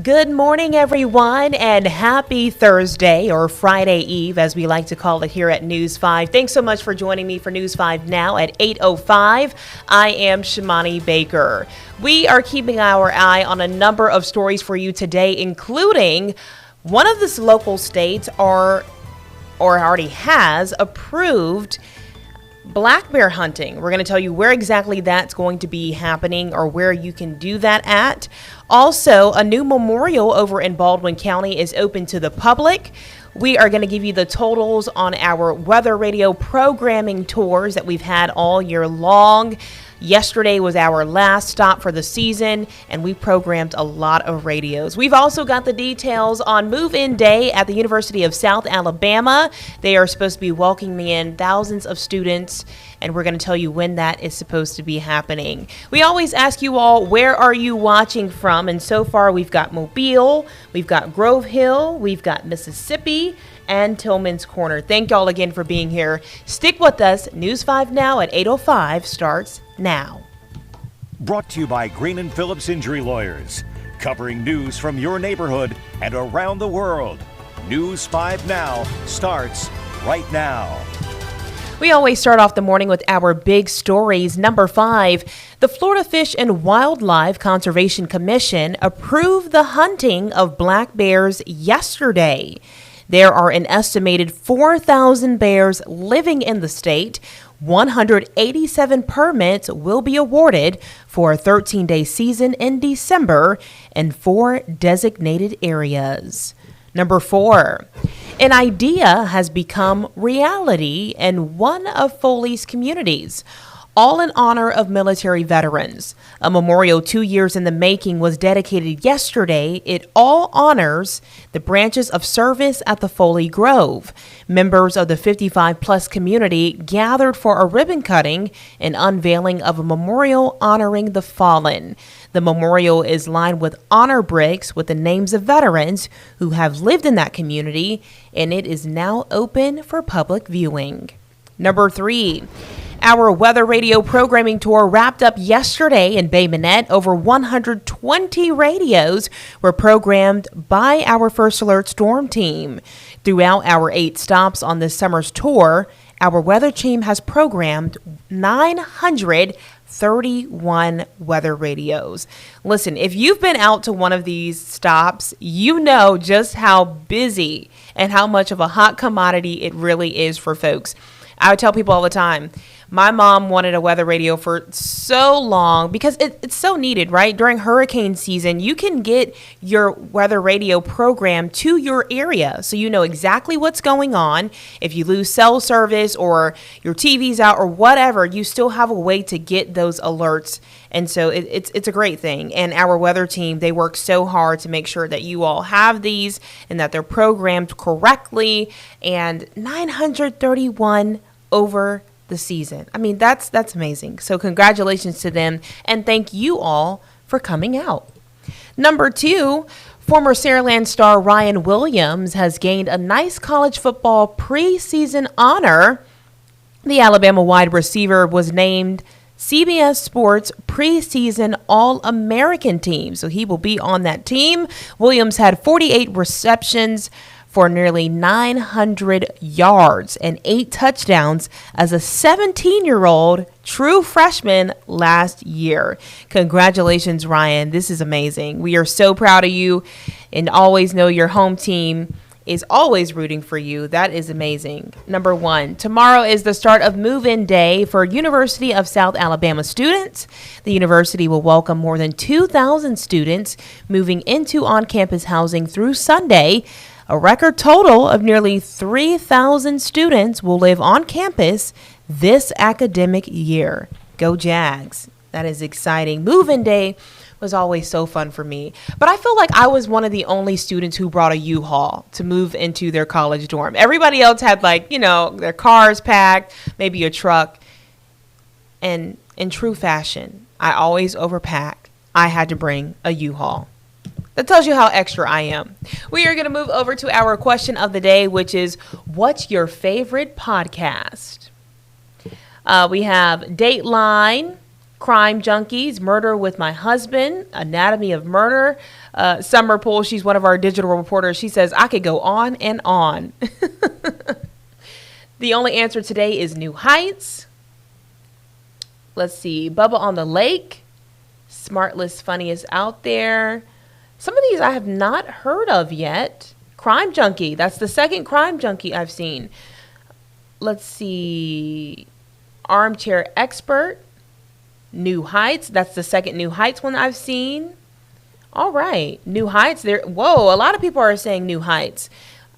Good morning, everyone, and happy Thursday or Friday Eve, as we like to call it here at News 5. Thanks so much for joining me for News 5 now at 8:05. I am Shimani Baker. We are keeping our eye on a number of stories for you today, including one of the local states already has approved black bear hunting. We're going to tell you where exactly that's going to be happening or where you can do that at. Also, a new memorial over in Baldwin County is open to the public. We are going to give you the totals on our weather radio programming tours that we've had all year long. Yesterday was our last stop for the season, and we programmed a lot of radios. We've also got the details on move-in day at the University of South Alabama. They are supposed to be welcoming in thousands of students, and we're going to tell you when that is supposed to be happening. We always ask you all, where are you watching from? And so far, we've got Mobile, we've got Grove Hill, we've got Mississippi, and Tillman's Corner. Thank y'all again for being here. Stick with us. News 5 Now at 8:05 starts now. Brought to you by Green and Phillips Injury Lawyers, covering news from your neighborhood and around the world. News 5 Now starts right now. We always start off the morning with our big stories. Number 5, the Florida Fish and Wildlife Conservation Commission approved the hunting of black bears yesterday. There are an estimated 4,000 bears living in the state. 187 permits will be awarded for a 13-day season in December in 4 designated areas. Number 4, an idea has become reality in one of Foley's communities, all in honor of military veterans. A memorial 2 years in the making was dedicated yesterday. It all honors the branches of service at the Foley Grove. Members of the 55-plus community gathered for a ribbon cutting and unveiling of a memorial honoring the fallen. The memorial is lined with honor bricks with the names of veterans who have lived in that community, and it is now open for public viewing. Number 3. Our weather radio programming tour wrapped up yesterday in Bay Minette. Over 120 radios were programmed by our First Alert Storm team. Throughout our 8 stops on this summer's tour, our weather team has programmed 931 weather radios. Listen, if you've been out to one of these stops, you know just how busy and how much of a hot commodity it really is for folks. I would tell people all the time, my mom wanted a weather radio for so long because it's so needed, right? During hurricane season, you can get your weather radio program to your area so you know exactly what's going on. If you lose cell service or your TV's out or whatever, you still have a way to get those alerts. And so it's a great thing. And our weather team, they work so hard to make sure that you all have these and that they're programmed correctly. And 931 over the season. I mean, that's amazing. So congratulations to them, and thank you all for coming out. Number 2, former Saraland star Ryan Williams has gained a nice college football preseason honor. The Alabama wide receiver was named CBS Sports preseason All-American team, so he will be on that team. Williams had 48 receptions for nearly 900 yards and 8 touchdowns as a 17-year-old true freshman last year. Congratulations, Ryan. This is amazing. We are so proud of you, and always know your home team is always rooting for you. That is amazing. Number 1, tomorrow is the start of move-in day for University of South Alabama students. The university will welcome more than 2,000 students moving into on-campus housing through Sunday. A record total of nearly 3,000 students will live on campus this academic year. Go Jags. That is exciting. Move-in day was always so fun for me. But I feel like I was one of the only students who brought a U-Haul to move into their college dorm. Everybody else had their cars packed, maybe a truck. And in true fashion, I always overpacked. I had to bring a U-Haul. That tells you how extra I am. We are going to move over to our question of the day, which is, what's your favorite podcast? We have Dateline, Crime Junkies, Murder with My Husband, Anatomy of Murder. Summer Poole, she's one of our digital reporters. She says, I could go on and on. The only answer today is New Heights. Let's see. Bubba on the Lake. Smartless Funniest Out There. Some of these I have not heard of yet. Crime Junkie. That's the second Crime Junkie I've seen. Let's see. Armchair Expert. New Heights. That's the second New Heights one I've seen. All right. New Heights. There. Whoa. A lot of people are saying New Heights.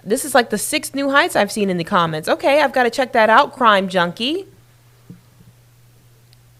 This is like the 6th New Heights I've seen in the comments. Okay. I've got to check that out. Crime Junkie.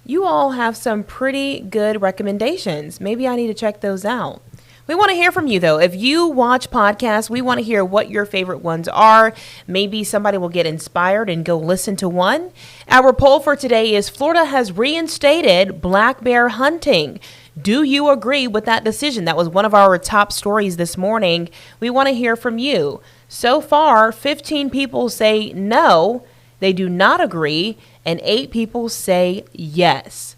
You all have some pretty good recommendations. Maybe I need to check those out. We want to hear from you, though. If you watch podcasts, we want to hear what your favorite ones are. Maybe somebody will get inspired and go listen to one. Our poll for today is Florida has reinstated black bear hunting. Do you agree with that decision? That was one of our top stories this morning. We want to hear from you. So far, 15 people say no, they do not agree, and 8 people say yes.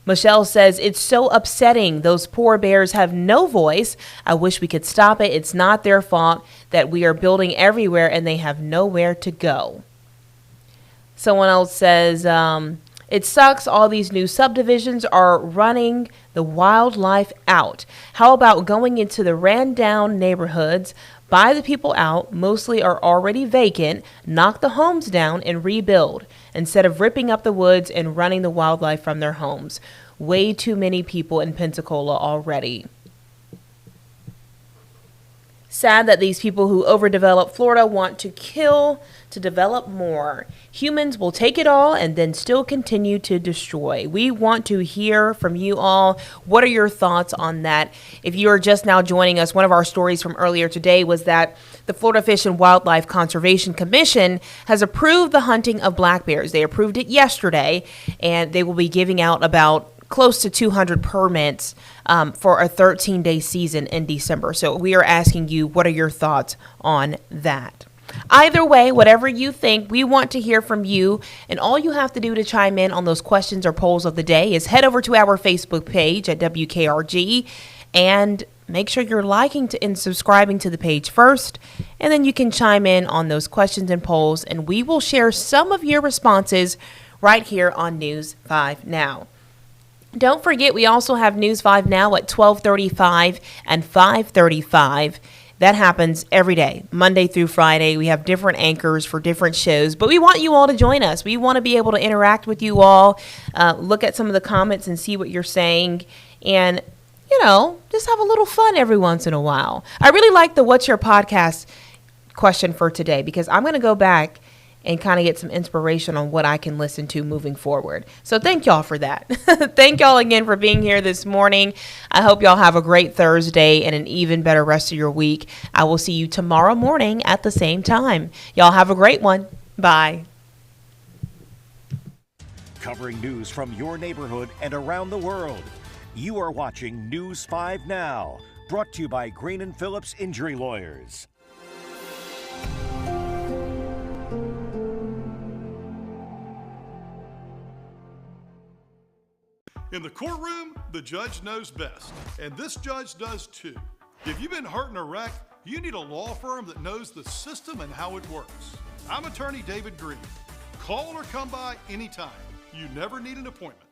Michelle says, it's so upsetting. Those poor bears have no voice. I wish we could stop it. It's not their fault that we are building everywhere and they have nowhere to go. Someone else says, it sucks. All these new subdivisions are running the wildlife out. How about going into the ran down neighborhoods, buy the people out, mostly are already vacant, knock the homes down and rebuild, instead of ripping up the woods and running the wildlife from their homes. Way too many people in Pensacola already. Sad that these people who overdevelop Florida want to kill to develop more. Humans will take it all and then still continue to destroy. We want to hear from you all. What are your thoughts on that? If you are just now joining us, one of our stories from earlier today was that the Florida Fish and Wildlife Conservation Commission has approved the hunting of black bears. They approved it yesterday, and they will be giving out about close to 200 permits for a 13-day season in December. So we are asking you, what are your thoughts on that? Either way, whatever you think, we want to hear from you. And all you have to do to chime in on those questions or polls of the day is head over to our Facebook page at WKRG and make sure you're liking and subscribing to the page first. And then you can chime in on those questions and polls, and we will share some of your responses right here on News 5 Now. Don't forget, we also have News 5 Now at 12:35 and 5:35. That happens every day, Monday through Friday. We have different anchors for different shows, but we want you all to join us. We want to be able to interact with you all, look at some of the comments and see what you're saying, and, just have a little fun every once in a while. I really like the What's Your Podcast question for today, because I'm going to go back and kind of get some inspiration on what I can listen to moving forward. So thank y'all for that. Thank y'all again for being here this morning. I hope y'all have a great Thursday and an even better rest of your week. I will see you tomorrow morning at the same time. Y'all have a great one. Bye. Covering news from your neighborhood and around the world. You are watching News 5 Now, brought to you by Green & Phillips Injury Lawyers. In the courtroom, the judge knows best, and this judge does too. If you've been hurt in a wreck, you need a law firm that knows the system and how it works. I'm attorney David Green. Call or come by anytime. You never need an appointment.